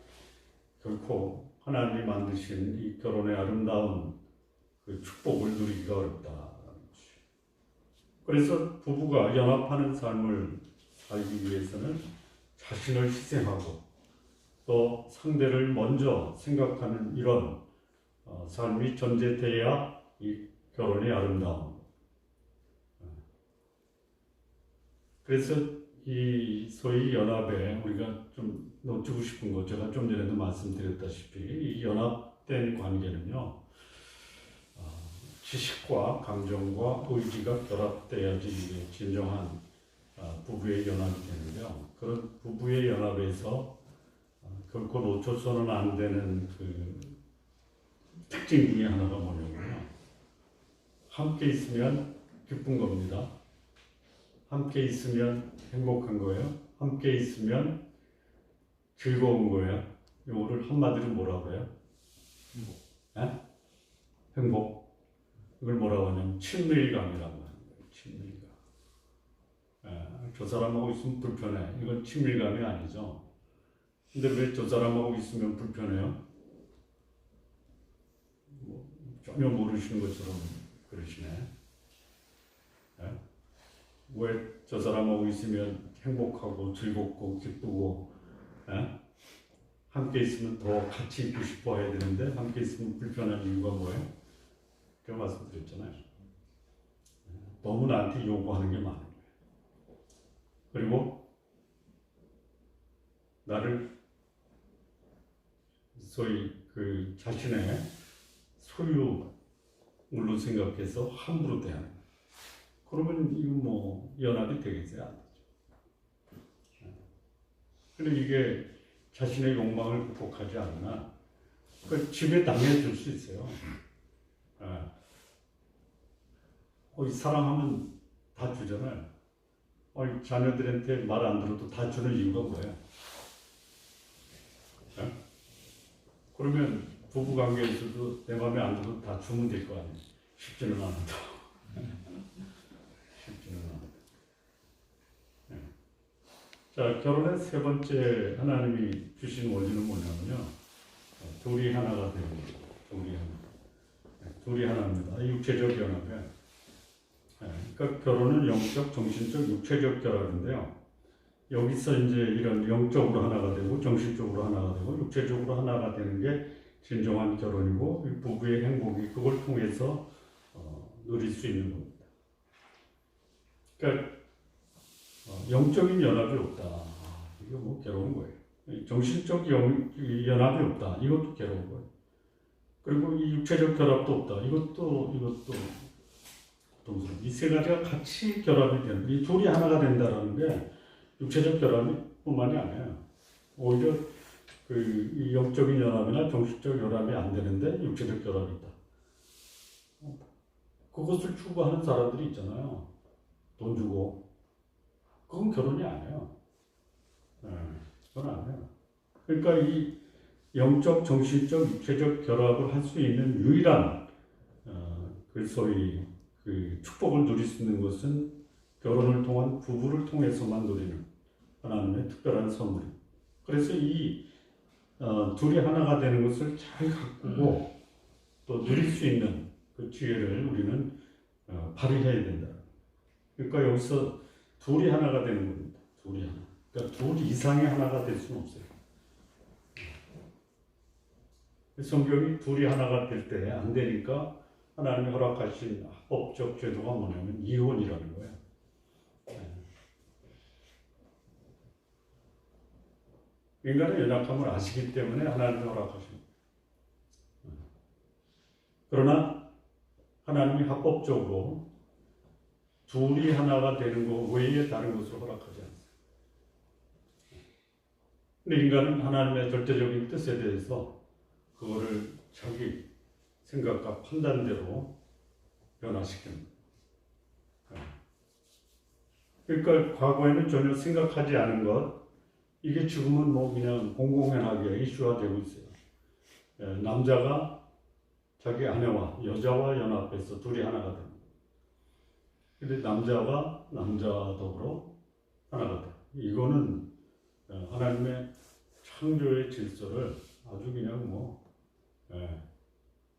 결코 하나님이 만드신 이 결혼의 아름다운 그 축복을 누리기가 어렵다. 그래서 부부가 연합하는 삶을 살기 위해서는 자신을 희생하고 또 상대를 먼저 생각하는 이런 삶이 전제돼야 이 결혼이 아름다운. 그래서 이 소위 연합에 우리가 좀 놓치고 싶은 거, 제가 좀 전에도 말씀드렸다시피 이 연합된 관계는요, 지식과 감정과 의지가 결합돼야지 이게 진정한 부부의 연합이 되는데요. 그런 부부의 연합에서 결코 놓쳐서는 안 되는 그 특징 중에 하나가 뭐냐면요, 함께 있으면 기쁜 겁니다. 함께 있으면 행복한 거예요. 함께 있으면 즐거운 거예요. 이거를 한마디로 뭐라고 해요? 행복. 행복. 이걸 뭐라고 하냐면 친밀감이라고 하는 거예요. 친밀감. 저 사람하고 있으면 불편해. 이건 친밀감이 아니죠. 근데 왜 저 사람하고 있으면 불편해요? 전혀 모르시는 것처럼 그러시네. 왜 저 사람하고 있으면 행복하고 즐겁고 기쁘고 함께 있으면 더 같이 있고 싶어 해야 되는데 함께 있으면 불편한 이유가 뭐예요? 제가 말씀드렸잖아요. 너무 나한테 요구하는 게 많은 거예요. 그리고 나를 소위 그 자신의 소유물로 생각해서 함부로 대하는 거예요. 그러면 이거 뭐 연합이 되겠어요? 안 되죠. 그런데 이게 자신의 욕망을 극복하지 않으나 그 집에 당해줄 수 있어요. 사랑하면 다 주잖아요. 자녀들한테 말 안 들어도 다 주는 이유가 뭐예요? 그러면 부부관계에서도 내 마음에 안 들어도 다 주면 될 거 아니에요. 쉽지는 않다. 쉽지는 않다. 자, 결혼의 세 번째 하나님이 주신 원리는 뭐냐면요, 둘이 하나가 되는 거예요. 둘이 하나입니다. 육체적 연합에. 그러니까 결혼은 영적, 정신적, 육체적 결합인데요. 여기서 이제 이런 영적으로 하나가 되고 정신적으로 하나가 되고 육체적으로 하나가 되는 게 진정한 결혼이고 부부의 행복이 그걸 통해서 누릴 수 있는 겁니다. 그러니까 영적인 연합이 없다. 이거 뭐 괴로운 거예요. 정신적 연합이 없다. 이것도 괴로운 거예요. 그리고 이 육체적 결합도 없다. 이것도 동서로 이 세 가지가 같이 결합이 되는, 이 둘이 하나가 된다라는 게 육체적 결합뿐만이 아니에요. 오히려 이 영적인 연합이나 정신적 연합이 안 되는데 육체적 결합이 있다. 그것을 추구하는 사람들이 있잖아요. 돈 주고. 그건 결혼이 아니에요. 그건 아니에요. 그러니까 이 영적, 정신적, 육체적 결합을 할 수 있는 유일한 그 소위 그 축복을 누릴 수 있는 것은 결혼을 통한 부부를 통해서만 누리는 하나님의 특별한 선물. 그래서 이 둘이 하나가 되는 것을 잘 가꾸고 또 누릴 수 있는 그 기회를 우리는 발휘해야 된다. 그러니까 여기서 둘이 하나가 되는 겁니다. 둘이 하나. 그러니까 둘 이상의 하나가 될 수는 없어요. 성경이 둘이 하나가 될 때 안 되니까 하나님이 허락하신 합법적 제도가 뭐냐면 이혼이라는 거예요. 인간의 연약함을 아시기 때문에 하나님이 허락하십니다. 그러나 하나님이 합법적으로 둘이 하나가 되는 것 외에 다른 것을 허락하지 않습니다. 근데 인간은 하나님의 절대적인 뜻에 대해서 그거를 자기 생각과 판단대로 변화시킵니다. 그러니까 과거에는 전혀 생각하지 않은 것, 이게 지금은 뭐 그냥 공공연하게 이슈화 되고 있어요. 남자가 자기 아내와 여자와 연합해서 둘이 하나가 됩니다. 근데 남자와 남자 더불어 하나가 돼. 이거는 하나님의 창조의 질서를 아주 그냥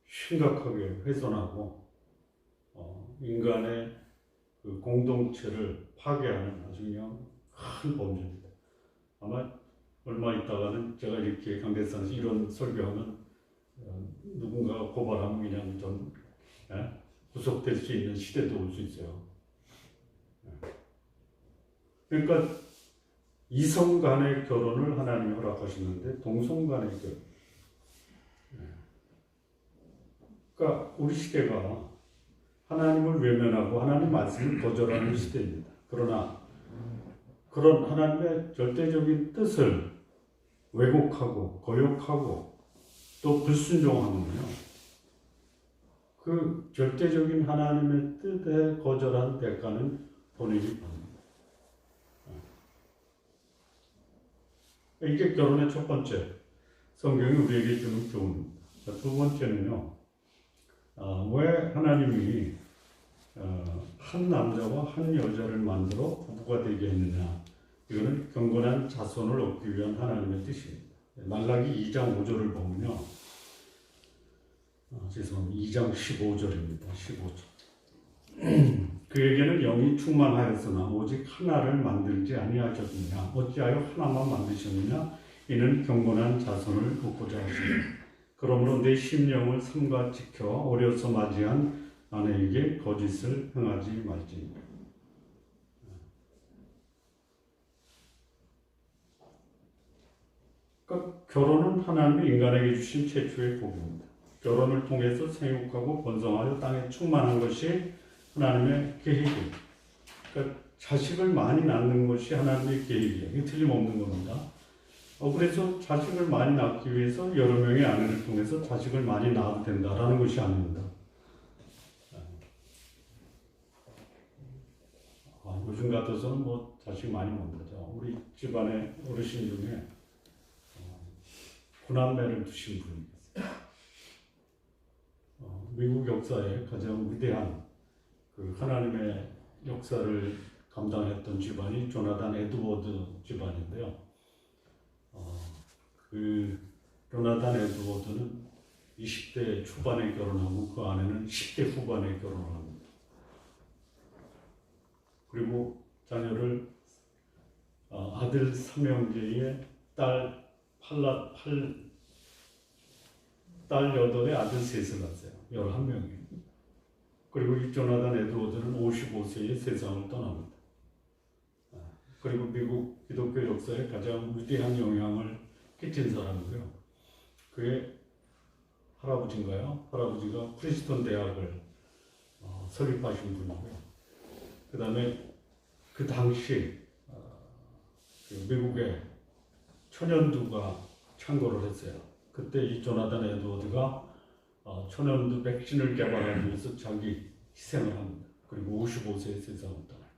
심각하게 훼손하고 인간의 그 공동체를 파괴하는 아주 그냥 큰 범죄입니다. 아마 얼마 있다가는 제가 이렇게 강대상에서 이런 설교하면 누군가가 고발하면 그냥 좀 구속될 수 있는 시대도 올 수 있어요. 그러니까 이성 간의 결혼을 하나님이 허락하시는데 동성 간의 결혼. 그러니까 우리 시대가 하나님을 외면하고 하나님 말씀을 거절하는 시대입니다. 그러나 그런 하나님의 절대적인 뜻을 왜곡하고 거역하고 또 불순종하면요, 그 절대적인 하나님의 뜻에 거절한 대가는 본인이 받습니다. 이게 결혼의 첫 번째, 성경이 우리에게 주는 교훈입니다. 두 번째는요, 왜 하나님이 한 남자와 한 여자를 만들어 부부가 되게 했느냐. 이거는 경건한 자손을 얻기 위한 하나님의 뜻입니다. 말라기 2장 5절을 보면요, 죄송합니다. 2장 15절입니다. 15절. 그에게는 영이 충만하였으나 오직 하나를 만들지 아니하셨느냐. 어찌하여 하나만 만드셨느냐. 이는 경건한 자손을 얻고자 하시니. 그러므로 내 심령을 삼가 지켜 어려서 맞이한 아내에게 거짓을 행하지 말지. 그러니까 결혼은 하나님이 인간에게 주신 최초의 복입니다. 결혼을 통해서 생육하고 번성하여 땅에 충만한 것이 하나님의 계획이에요. 그러니까 자식을 많이 낳는 것이 하나님의 계획이에요. 이게 틀림없는 겁니다. 그래서 자식을 많이 낳기 위해서 여러 명의 아내를 통해서 자식을 많이 낳아도 된다라는 것이 아닙니다. 요즘 같아서는 자식 많이 못 낳죠. 우리 집안의 어르신 중에 구남매를 두신 분이 있어요. 미국 역사에 가장 위대한 그 하나님의 역사를 감당했던 집안이 조나단 에드워드 집안인데요. 그 조나단 에드워드는 20대 초반에 결혼하고 그 아내는 10대 후반에 결혼을 합니다. 그리고 자녀를 아들 삼형제에 딸 8에 아들 3을 낳았어요. 11명이에요. 그리고 이 조나단 에드워드는 55세에 세상을 떠납니다. 그리고 미국 기독교 역사에 가장 위대한 영향을 끼친 사람이고요. 그의 할아버지인가요? 할아버지가 프린스턴 대학을 설립하신 분이고요. 그 다음에 그 당시 미국에 천연두가 창궐을 했어요. 그때 이 조나단 에드워드가 천연두 백신을 개발하기 위해서 자기 희생을 합니다. 그리고 55세에 세상을 떠나요.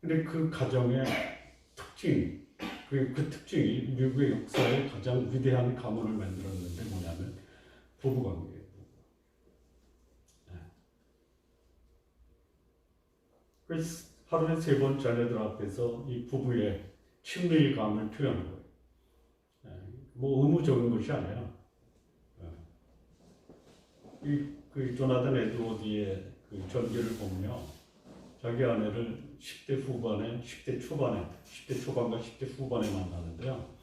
근데 그 가정의 특징, 그 특징이 미국의 역사에 가장 위대한 가문을 만들었는데 뭐냐면 부부관계예요. 그래서 하루에 3번 자녀들 앞에서 이 부부의 친밀감을 표현한 거예요. 의무적인 것이 아니라 그 조나단 에드워드의 그 전기를 보면요, 자기 아내를 10대 초반과 10대 후반에 만나는데요.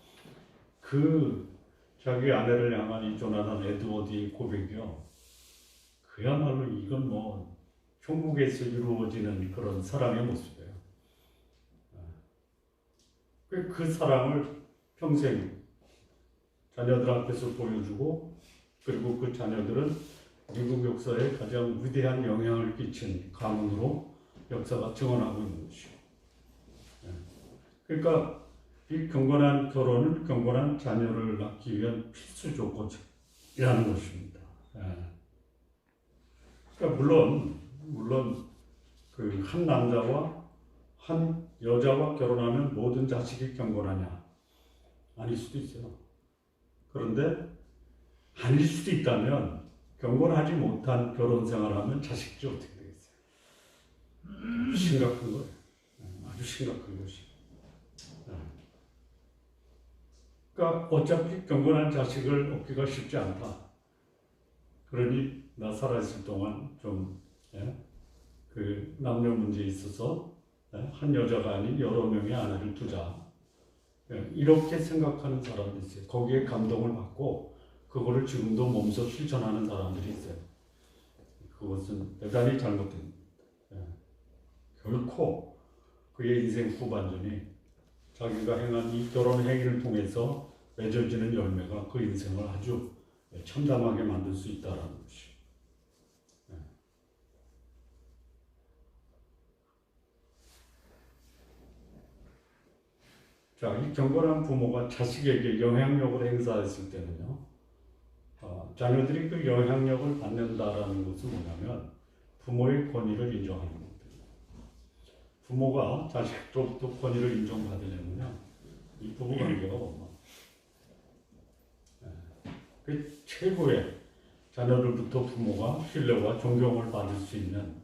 그 자기 아내를 향한 이 조나단 에드워드의 고백이요, 그야말로 이건 천국에서 이루어지는 그런 사랑의 모습이에요. 그 사랑을 평생 자녀들 앞에서 보여주고, 그리고 그 자녀들은 미국 역사에 가장 위대한 영향을 끼친 가문으로 역사가 증언하고 있는 것이죠. 그러니까 이 경건한 결혼은 경건한 자녀를 낳기 위한 필수 조건이라는 것입니다. 그러니까 물론 그 한 남자와 한 여자와 결혼하면 모든 자식이 경건하냐? 아닐 수도 있어요. 그런데 아닐 수도 있다면 경건하지 못한 결혼 생활하면 자식이 어떻게 되겠어요? 심각한 거예요. 아주 심각한 것이. 그러니까 어차피 경건한 자식을 얻기가 쉽지 않다. 그러니 나 살아있을 동안 좀 그 남녀 문제에 있어서 한 여자가 아닌 여러 명의 아내를 두자. 이렇게 생각하는 사람들이 있어요. 거기에 감동을 받고 그거를 지금도 몸소 실천하는 사람들이 있어요. 그것은 대단히 잘못된 결코 그의 인생 후반전이 자기가 행한 이 결혼 행위를 통해서 맺어지는 열매가 그 인생을 아주 참담하게 만들 수 있다는 것이. 자, 이 경건한 부모가 자식에게 영향력을 행사했을 때는요, 자녀들이 그 영향력을 받는다라는 것은 뭐냐면 부모의 권위를 인정하는 겁니다. 부모가 자식으로부터 권위를 인정받으려면요, 이 부부 관계가 그 최고의 자녀들부터 부모가 신뢰와 존경을 받을 수 있는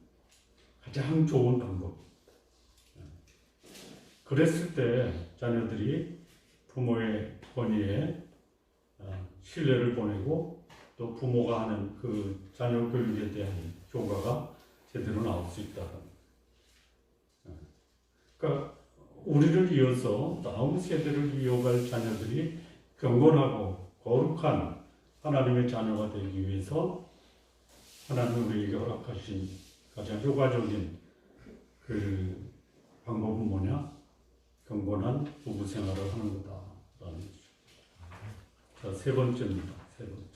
가장 좋은 방법. 그랬을 때 자녀들이 부모의 권위에 신뢰를 보내고 또 부모가 하는 그 자녀 교육에 대한 효과가 제대로 나올 수 있다. 그러니까 우리를 이어서 다음 세대를 이어갈 자녀들이 경건하고 거룩한 하나님의 자녀가 되기 위해서 하나님 우리에게 허락하신 가장 효과적인 그 방법은 뭐냐? 경건한 부부 생활을 하는 거다라는 거죠. 자, 세 번째입니다. 세 번째.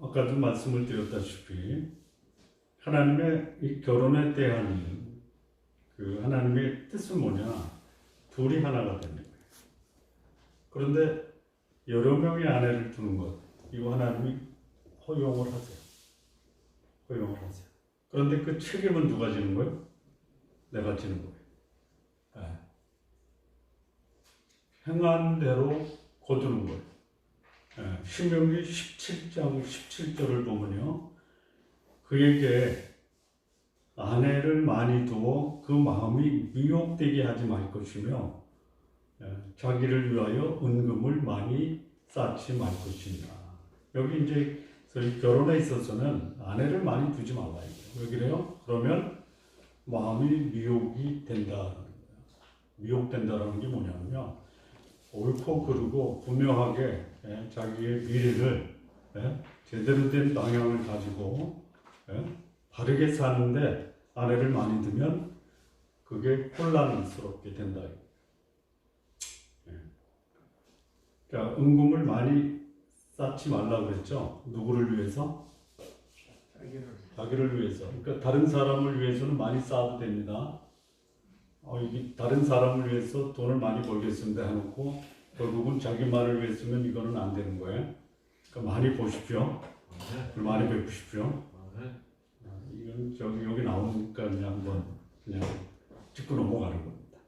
아까도 말씀을 드렸다시피 하나님의 이 결혼에 대한 그 하나님의 뜻은 뭐냐? 둘이 하나가 되는 거예요. 그런데 여러 명의 아내를 두는 것, 이거 하나님이 허용을 하세요. 허용을 하세요. 그런데 그 책임은 누가 지는 거예요? 내가 지는 거예요. 행한 대로 거두는 거예요. 신명기 17장 17절을 보면요, 그에게 아내를 많이 두어 그 마음이 미혹되게 하지 말 것이며 자기를 위하여 은금을 많이 쌓지 말 것이니라. 여기 이제 저희 결혼에 있어서는 아내를 많이 두지 말라. 왜 그래요? 그러면 마음이 미혹이 된다. 미혹된다라는 게 뭐냐면요, 옳고 그르고 분명하게 자기의 미래를 제대로 된 방향을 가지고 바르게 사는데 아내를 많이 두면 그게 혼란스럽게 된다. 자, 은금을 많이 쌓지 말라고 그랬죠. 누구를 위해서? 자기를 위해서. 그러니까 다른 사람을 위해서는 많이 쌓아도 됩니다. 이게 다른 사람을 위해서 돈을 많이 벌겠습니다 해놓고 결국은 자기만을 위해서면 이거는 안 되는 거예요. 그러니까 많이 보십시오. 많이 베푸십시오. 이건 여기 나오니까 그냥 한번 그냥 짚고 넘어가는 겁니다.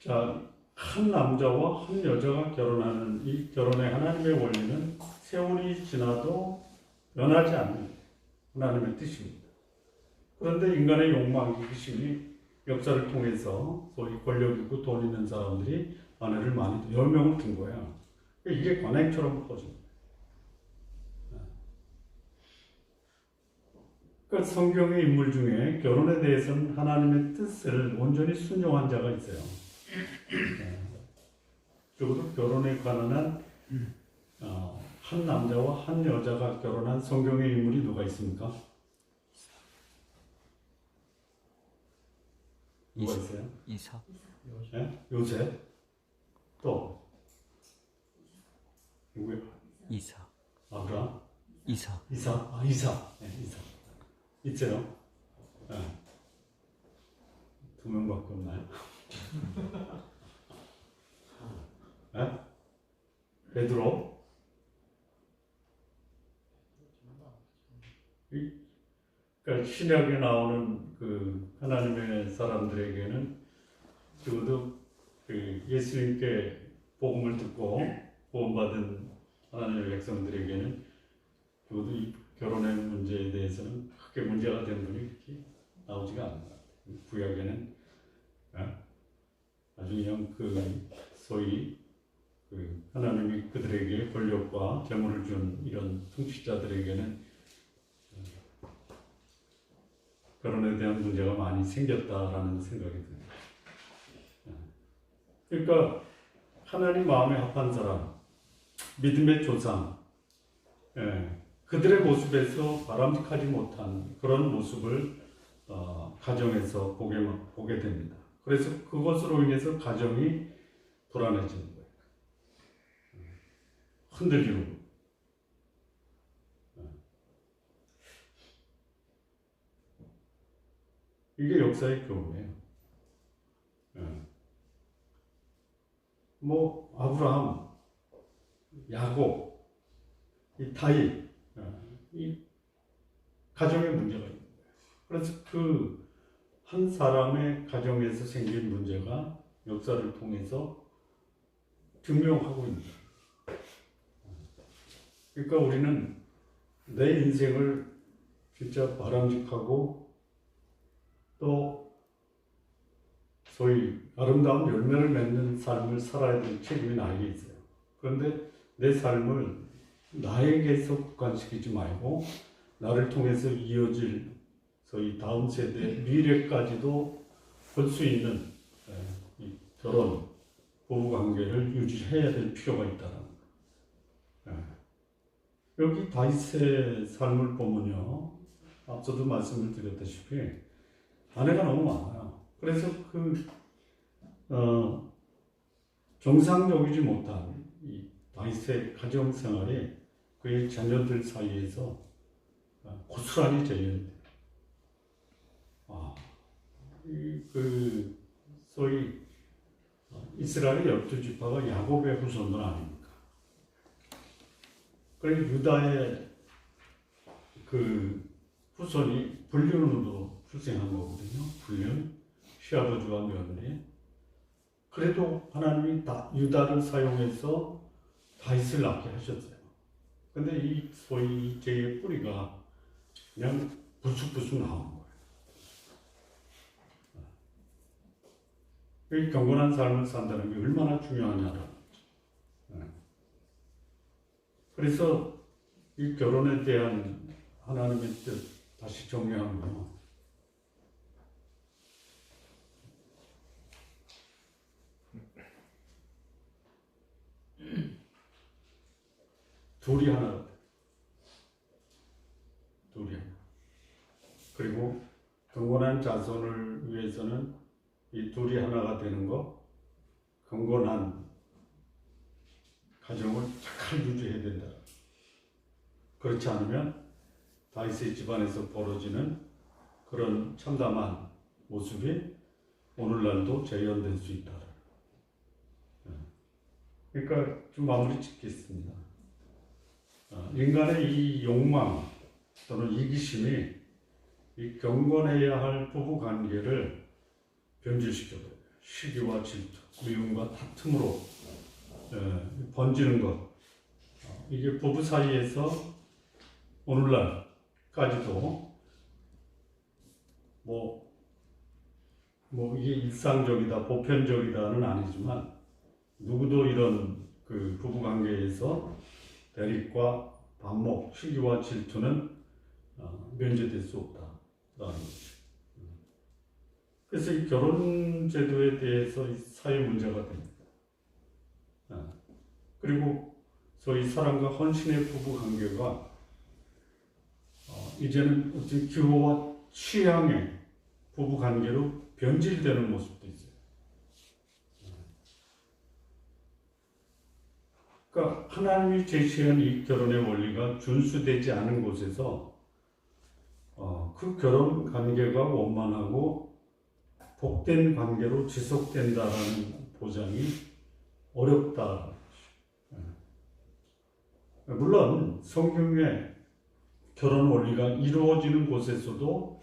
자, 한 남자와 한 여자가 결혼하는 이 결혼의 하나님의 원리는 세월이 지나도 변하지 않는 하나님의 뜻입니다. 그런데 인간의 욕망, 이기심이 역사를 통해서 소위 권력 있고 돈 있는 사람들이 아내를 많이 10명을 둔 거예요. 이게 관행처럼 퍼집니다. 그러니까 성경의 인물 중에 결혼에 대해서는 하나님의 뜻을 온전히 순종한 자가 있어요. 적어도 결혼에 관한 한 남자와 한 여자가 결혼한 성경의 인물이 누가 있습니까? 누가 있어요? 이삭. 요셉. 또 누구요? 이삭. 아브라함. 이삭. 이삭. 이삭. 있어요. 두 명밖에 없나요? 베드로. 그러니까 신약에 나오는 그 하나님의 사람들에게는 적어도 그 예수님께 복음을 듣고 구원받은 하나님의 백성들에게는 적어도 이 결혼의 문제에 대해서는 크게 문제가 된 분이 이렇게 나오지가 않는 것 같아요. 구약에는 아주 그냥 그 소위 그 하나님이 그들에게 권력과 재물을 준 이런 통치자들에게는 결혼에 대한 문제가 많이 생겼다라는 생각이 듭니다. 그러니까 하나님 마음에 합한 사람, 믿음의 조상, 그들의 모습에서 바람직하지 못한 그런 모습을 가정에서 보게 됩니다. 그래서 그것으로 인해서 가정이 불안해지는 거예요. 흔들리는 거예요. 이게 역사의 교훈이에요. 뭐 아브라함, 야곱, 이 다윗, 이 가정의 문제가 있는 거예요. 그래서 그 한 사람의 가정에서 생긴 문제가 역사를 통해서 증명하고 있는 거예요. 그러니까 우리는 내 인생을 진짜 바람직하고 또 소위 아름다운 열매를 맺는 삶을 살아야 될 책임이 나에게 있어요. 그런데 내 삶을 나에게서 국한시키지 말고 나를 통해서 이어질 소위 다음 세대 미래까지도 볼 수 있는 이 결혼, 부부관계를 유지해야 될 필요가 있다는 거예요. 여기 다윗의 삶을 보면요, 앞서도 말씀을 드렸다시피 아내가 너무 많아요. 그래서 정상적이지 못한 이 다윗의 가정 생활이 그의 자녀들 사이에서 고스란히 재현돼요. 소위 이스라엘의 12지파가 야곱의 후손들 아닙니까? 그래서 유다의 그 후손이 불륜으로 출생한 거거든요. 불륜, 시아버지와 며느리. 그래도 하나님이 유다를 사용해서 다윗을 낳게 하셨어요. 근데 이 소위 죄의 뿌리가 그냥 부숙부숙 나온 거예요. 이 경건한 삶을 산다는 게 얼마나 중요하냐라는 거죠. 그래서 이 결혼에 대한 하나님의 뜻 다시 정리하면 둘이 하나. 그리고 경건한 자손을 위해서는 이 둘이 하나가 되는 거, 경건한 가정을 잘 유지해야 된다. 그렇지 않으면 다윗의 집안에서 벌어지는 그런 참담한 모습이 오늘날도 재현될 수 있다. 그러니까 좀 마무리 짓겠습니다. 인간의 이 욕망 또는 이기심이 이 경건해야 할 부부 관계를 변질시켜버려요. 시기와 질투, 미움과 다툼으로 번지는 것. 이게 부부 사이에서 오늘날까지도 이게 일상적이다, 보편적이다는 아니지만 누구도 이런 그 부부 관계에서 대립과 반목, 시기와 질투는 면제될 수 없다라는 거죠. 그래서 이 결혼 제도에 대해서 사회 문제가 됩니다. 그리고 소위 사랑과 헌신의 부부 관계가 이제는 어떤 기호와 취향의 부부 관계로 변질되는 모습도 있어요. 그러니까 하나님이 제시한 이 결혼의 원리가 준수되지 않은 곳에서 그 결혼 관계가 원만하고 복된 관계로 지속된다라는 보장이 어렵다. 물론 성경의 결혼 원리가 이루어지는 곳에서도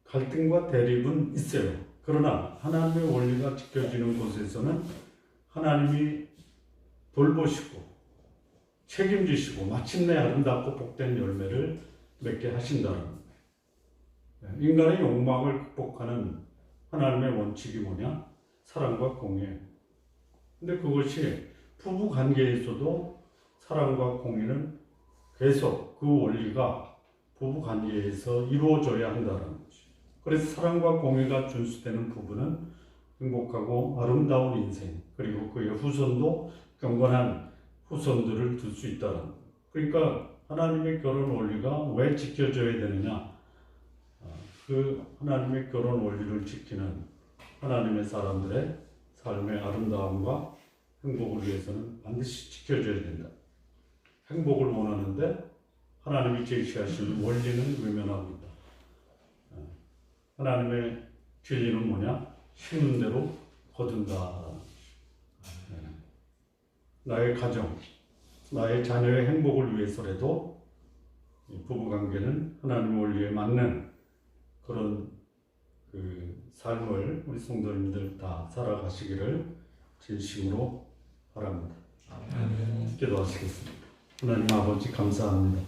갈등과 대립은 있어요. 그러나 하나님의 원리가 지켜지는 곳에서는 하나님이 돌보시고 책임지시고 마침내 아름답고 복된 열매를 맺게 하신다는 거예요. 인간의 욕망을 극복하는 하나님의 원칙이 뭐냐? 사랑과 공의예요. 근데 그것이 부부 관계에서도 사랑과 공의는 계속 그 원리가 부부 관계에서 이루어져야 한다는 거죠. 그래서 사랑과 공의가 준수되는 부부는 행복하고 아름다운 인생, 그리고 그의 후손도 경건한 후손들을 둘 수 있다는 거예요. 그러니까 하나님의 결혼 원리가 왜 지켜져야 되느냐? 그 하나님의 결혼 원리를 지키는 하나님의 사람들의 삶의 아름다움과 행복을 위해서는 반드시 지켜져야 된다. 행복을 원하는데 하나님이 제시하신 원리는 외면하고 있다. 하나님의 진리는 뭐냐? 심는 대로 거둔다. 나의 가정, 나의 자녀의 행복을 위해서라도 부부관계는 하나님 원리에 맞는 그런 그 삶을 우리 성도님들 다 살아가시기를 진심으로 바랍니다. 기도하시겠습니다. 하나님 아버지 감사합니다.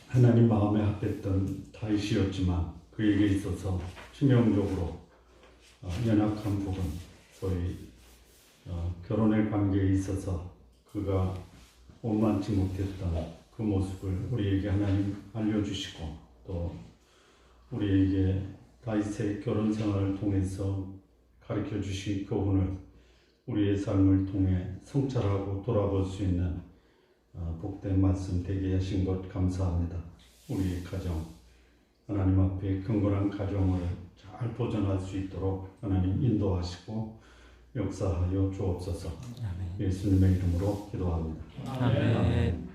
하나님 마음에 합했던 다윗이었지만 그에게 있어서 치명적으로 연약한 부분, 소위 결혼의 관계에 있어서 그가 원만치 못했던 그 모습을 우리에게 하나님 알려주시고 또 우리에게 다윗의 결혼 생활을 통해서 가르쳐 주신 교훈을 우리의 삶을 통해 성찰하고 돌아볼 수 있는 복된 말씀 되게 하신 것 감사합니다. 우리의 가정, 하나님 앞에 경건한 가정을 잘 보존할 수 있도록 하나님 인도하시고 역사하여 주옵소서. 예수님의 이름으로 기도합니다. 아멘.